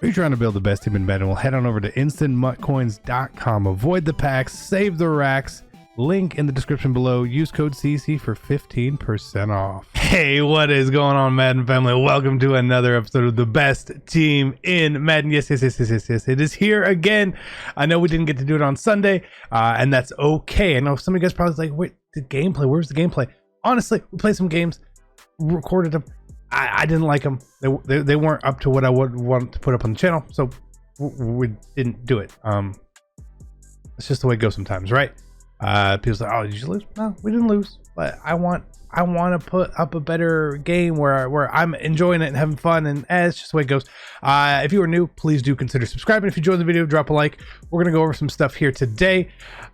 If you're trying to build the best team in Madden, well, head on over to instantmuttcoins.com. Avoid the packs, save the racks. Link in the description below. Use code CC for 15% off. Hey, what is going on, Madden family? Welcome to another episode of the best team in Madden. Yes. It is here again. I know we didn't get to do it on Sunday, and that's okay. I know some of you guys probably like, wait, the gameplay? Where's the gameplay? Honestly, we played some games, recorded them. I didn't like them. They weren't up to what I would want to put up on the channel, so we didn't do it. It's just the way it goes sometimes, right? People say, "Oh, did you lose?" No, we didn't lose. But I want to put up a better game where I'm enjoying it and having fun, and it's just the way it goes. If you are new, please do consider subscribing. If you enjoyed the video, drop a like. We're gonna go over some stuff here today.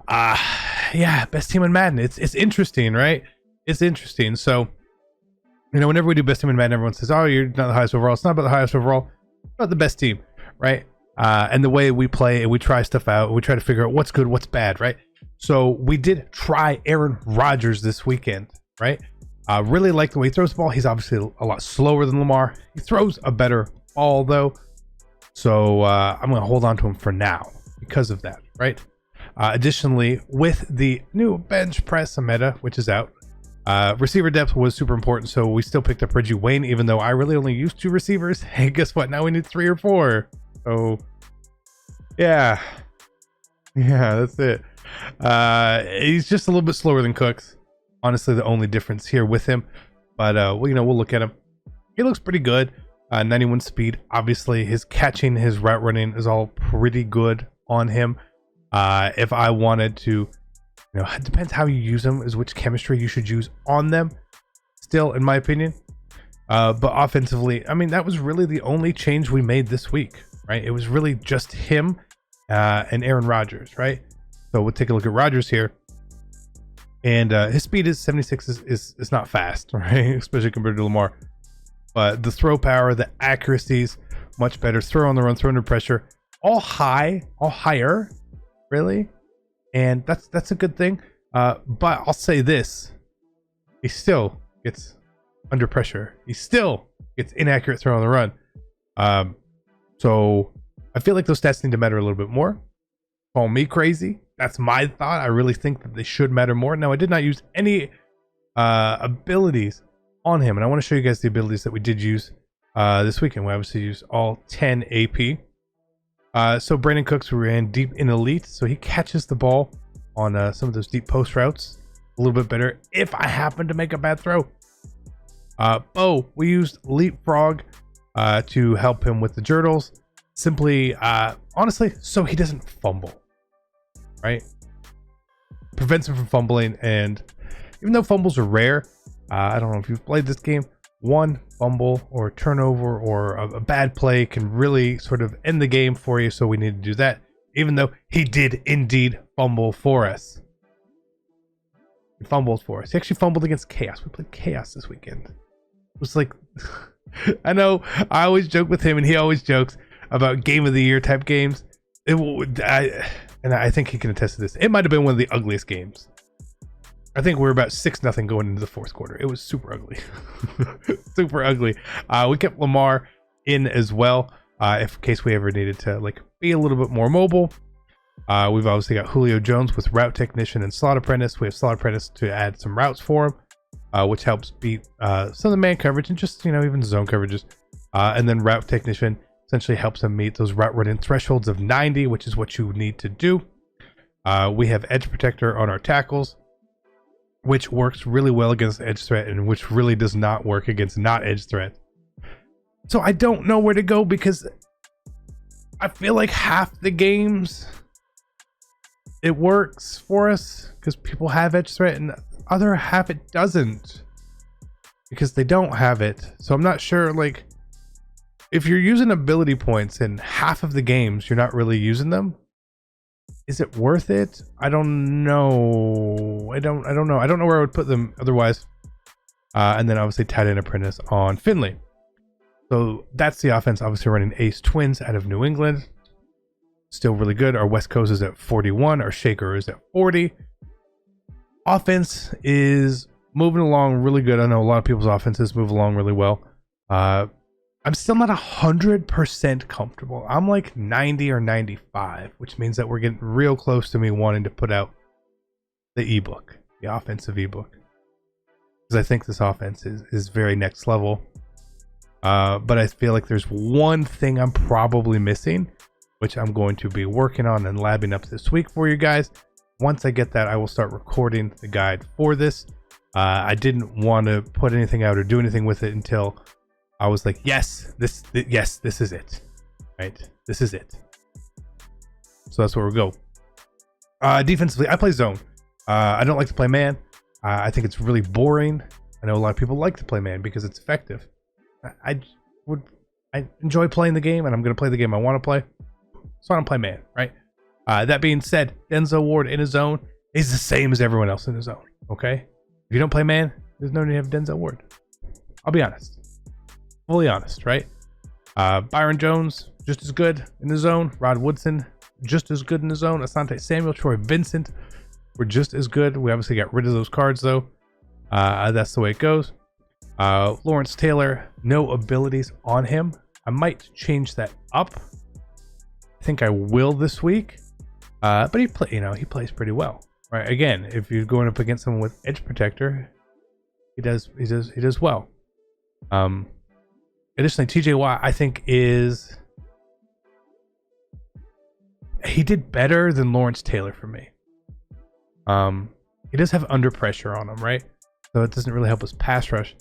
Yeah, best team in Madden. It's interesting, right? It's interesting. So, you know, whenever we do best team in Madden, everyone says, "Oh, you're not the highest overall." It's not about the highest overall. It's about the best team, right? And the way we play and we try stuff out. We try to figure out what's good, what's bad, right? So we did try Aaron Rodgers this weekend, right? Really like the way he throws the ball. He's obviously a lot slower than Lamar. He throws a better ball though. So I'm going to hold on to him for now because of that, right? Additionally, with the new bench press meta, which is out, receiver depth was super important. So we still picked up Reggie Wayne, even though I really only used 2 receivers. Hey, guess what? Now we need 3 or 4. So yeah, that's it. He's just a little bit slower than Cooks. Honestly, the only difference here with him, but we'll look at him. He looks pretty good. 91 speed. Obviously, his catching, his route running is all pretty good on him. If I wanted to, it depends how you use them, is which chemistry you should use on them. Still, in my opinion. But offensively, I mean, that was really the only change we made this week, right? It was really just him and Aaron Rodgers, right? So we'll take a look at Rodgers here, and his speed is 76 is not fast, right? Especially compared to Lamar. But the throw power, the accuracies, much better. Throw on the run, throw under pressure, all higher, really, and that's a good thing. But I'll say this: he still gets under pressure. He still gets inaccurate throw on the run. So I feel like those stats need to matter a little bit more. Call me crazy. That's my thought. I really think that they should matter more. Now, I did not use any abilities on him, and I want to show you guys the abilities that we did use this weekend. We obviously used all 10 AP. So Brandon Cooks ran deep in elite, so he catches the ball on some of those deep post routes a little bit better if I happen to make a bad throw. Bo, we used leapfrog to help him with the jurdles. Simply, honestly, so he doesn't fumble. Right? Prevents him from fumbling, and even though fumbles are rare, I don't know if you've played this game, one fumble or turnover or a bad play can really sort of end the game for you, so we need to do that, even though he did indeed fumble for us. He fumbled for us. He actually fumbled against Chaos. We played Chaos this weekend. It was like, I know, I always joke with him, and he always jokes about game of the year type games. And I think he can attest to this. It might have been one of the ugliest games. I think we're about 6-0 going into the 4th quarter. It was super ugly. Super ugly. We kept Lamar in as well, in case we ever needed to be a little bit more mobile. We've obviously got Julio Jones with Route Technician and Slot Apprentice. We have Slot Apprentice to add some routes for him, which helps beat some of the man coverage and just, even zone coverages. And then Route Technician essentially helps him meet those route running thresholds of 90, which is what you need to do. We have Edge Protector on our tackles, which works really well against edge threat and which really does not work against not edge threat. So I don't know where to go, because I feel like half the games it works for us because people have edge threat, and the other half it doesn't because they don't have it. So I'm not sure, if you're using ability points in half of the games, you're not really using them. Is it worth it? I don't know. I don't know. I don't know where I would put them otherwise. And then obviously tight end apprentice on Finley. So that's the offense. Obviously running Ace Twins out of New England. Still really good. Our West Coast is at 41. Our Shaker is at 40. Offense is moving along really good. I know a lot of people's offenses move along really well. I'm still not 100% comfortable. I'm like 90 or 95, which means that we're getting real close to me wanting to put out the ebook, the offensive ebook. Because I think this offense is very next level. But I feel like there's one thing I'm probably missing, which I'm going to be working on and labbing up this week for you guys. Once I get that, I will start recording the guide for this. I didn't want to put anything out or do anything with it until I was like, yes, this is it, right? This is it. So that's where we go. Defensively, I play zone. I don't like to play man. I think it's really boring. I know a lot of people like to play man because it's effective. I enjoy playing the game, and I'm going to play the game I want to play. So I don't play man, right? That being said, Denzel Ward in his zone is the same as everyone else in his zone, okay? If you don't play man, there's no need to have Denzel Ward. I'll be honest. Fully honest, right? Byron Jones, just as good in the zone. Rod Woodson, just as good in the zone. Asante Samuel, Troy Vincent were just as good. We obviously got rid of those cards, though. That's the way it goes. Lawrence Taylor, no abilities on him. I might change that up. I think I will this week. But he plays pretty well. Right? Again, if you're going up against someone with edge protector, he does well. Additionally, TJ Watt, I think he did better than Lawrence Taylor for me. He does have under pressure on him, right? So it doesn't really help his pass rush.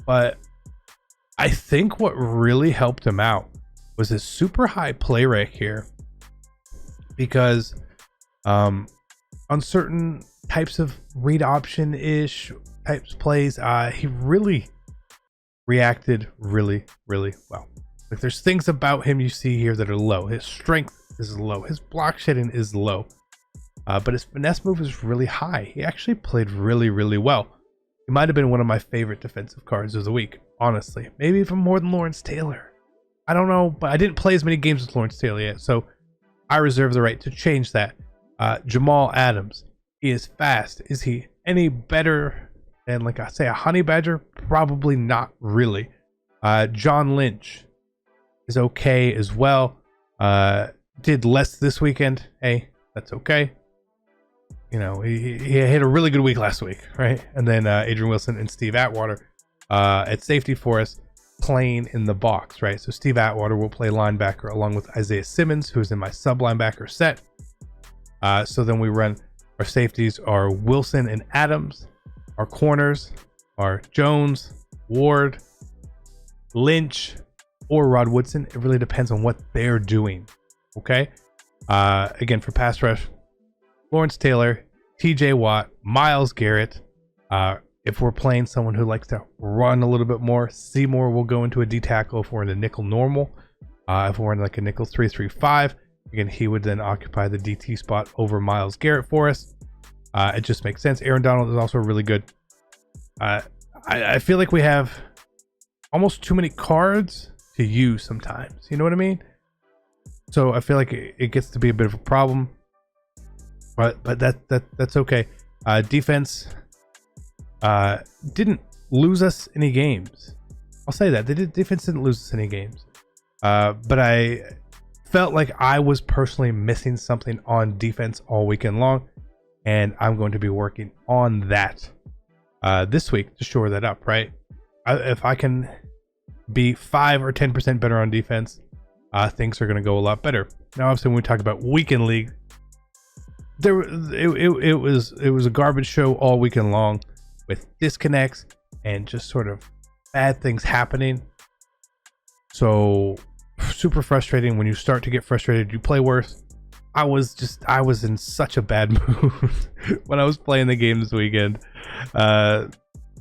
But I think what really helped him out was his super high play rate here. Because on certain types of read option-ish types plays, he really reacted really well. Like, there's things about him you see here that are low. His strength is low. His block shedding is low. But his finesse move is really high. He actually played really well. He might have been one of my favorite defensive cards of the week, honestly. Maybe even more than Lawrence Taylor. I don't know, but I didn't play as many games with Lawrence Taylor yet, so I reserve the right to change that. Jamal Adams, he is fast. Is he any better than, like I say, a honey badger? Probably not really. John Lynch is okay as well. Did less this weekend. Hey, that's okay. You know, he had a really good week last week, right? And then Adrian Wilson and Steve Atwater at safety for us, playing in the box, right? So Steve Atwater will play linebacker along with Isaiah Simmons, who's in my sub linebacker set. So then we run our safeties are Wilson and Adams. Our corners are Jones, Ward, Lynch, or Rod Woodson. It really depends on what they're doing. Okay. Again, for pass rush, Lawrence Taylor, TJ Watt, Myles Garrett. If we're playing someone who likes to run a little bit more, Seymour will go into a D tackle if we're in a nickel normal. If we're in like a nickel 3-3-5, again, he would then occupy the DT spot over Myles Garrett for us. It just makes sense. Aaron Donald is also really good. I feel like we have almost too many cards to use sometimes. You know what I mean? So I feel like it gets to be a bit of a problem. But that's okay. Defense didn't lose us any games. I'll say that. Defense didn't lose us any games. But I felt like I was personally missing something on defense all weekend long. And I'm going to be working on that this week to shore that up, right? If I can be 5 or 10% better on defense, things are going to go a lot better. Now, obviously, when we talk about weekend league, it was a garbage show all weekend long with disconnects and just sort of bad things happening. So super frustrating. When you start to get frustrated, you play worse. I was in such a bad mood when I was playing the game this weekend.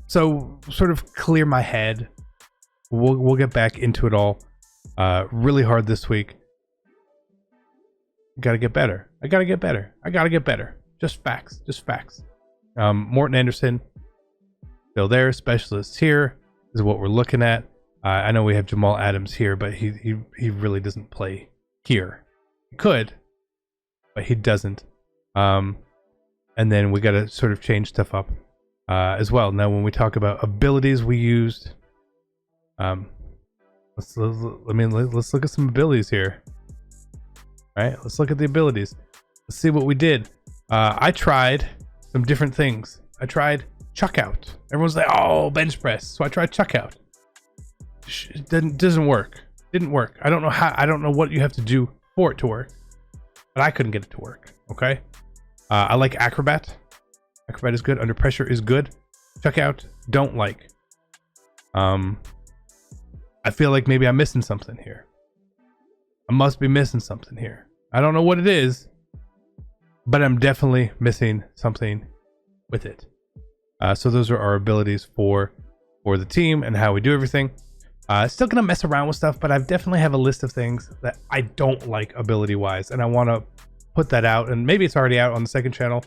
So sort of clear my head. We'll get back into it all really hard this week. Got to get better. I got to get better. Just facts. Morton Anderson still there. Specialists here is what we're looking at. I know we have Jamal Adams here, but he really doesn't play here. He could, but he doesn't. And then we got to sort of change stuff up as well. Now, when we talk about abilities we used, what let's look at some abilities here. All right, let's look at the abilities. Let's see what we did. I tried some different things. I tried chuck out. Everyone's like, oh, bench press. So I tried chuck out. It doesn't work. Didn't work. I don't know how. I don't know what you have to do for it to work, but I couldn't get it to work. Okay. I like acrobat. Acrobat is good. Under pressure is good. Chuck out, don't like. I feel like maybe I'm missing something here. I must be missing something here. I don't know what it is, but I'm definitely missing something with it. So those are our abilities for the team and how we do everything. Still gonna mess around with stuff, but I definitely have a list of things that I don't like ability wise, and I want to put that out. And maybe it's already out on the second channel,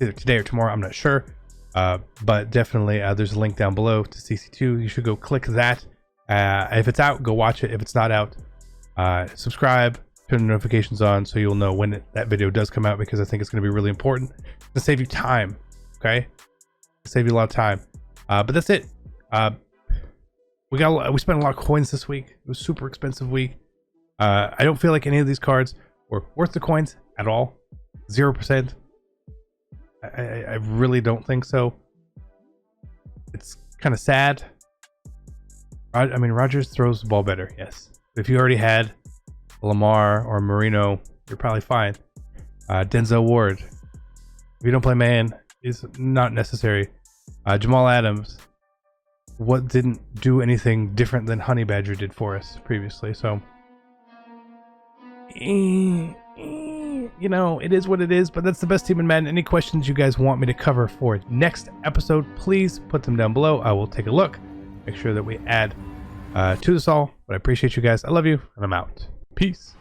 either today or tomorrow. I'm not sure, but definitely there's a link down below to CC2. You should go click that. If it's out, go watch it. If it's not out, subscribe, turn the notifications on so you'll know when that video does come out, because I think it's going to be really important to save you time. Okay, save you a lot of time. But that's it. We spent a lot of coins this week. It was a super expensive week. I don't feel like any of these cards were worth the coins at all. 0%. I really don't think so. It's kind of sad. I mean, Rodgers throws the ball better, yes. If you already had Lamar or Marino, you're probably fine. Denzel Ward, if you don't play man, is not necessary. Jamal Adams, what didn't do anything different than Honey Badger did for us previously? So, you know, it is what it is, but that's the best team in Madden. Any questions you guys want me to cover for next episode, please put them down below. I will take a look, make sure that we add to this all. But I appreciate you guys. I love you, and I'm out. Peace.